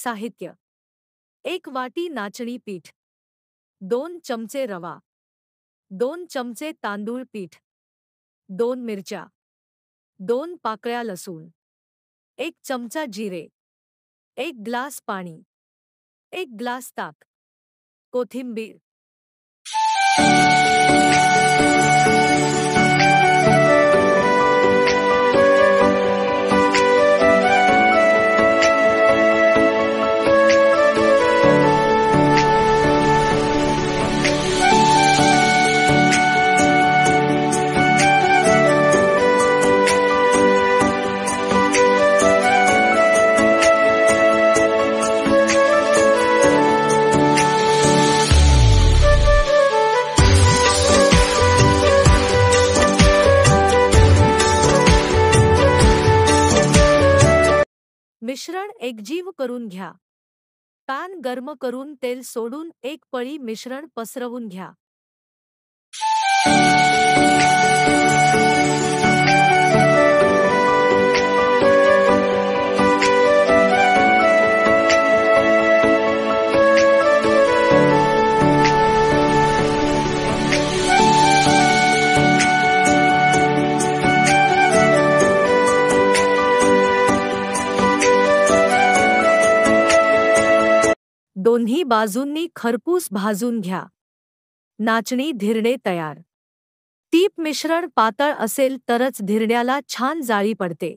साहित्य: 1 वाटी नाचणी पीठ, 2 चमचे रवा, 2 चमचे तांदूळ पीठ, 2 मिरच्या, 2 पाकळ्या लसूण, 1 चमचा जिरे, 1 ग्लास पाणी, 1 ग्लास ताक, कोथिंबीर. मिश्रण एकजीव करून घ्या. पॅन गरम करून तेल सोडून 1 पळी मिश्रण पसरवून घ्या. दोन्ही बाजूंनी खरपूस भाजून घ्या. नाचणी धिरडे तयार. टीप: मिश्रण पातळ असेल तरच धिरड्याला छान जाळी पडते.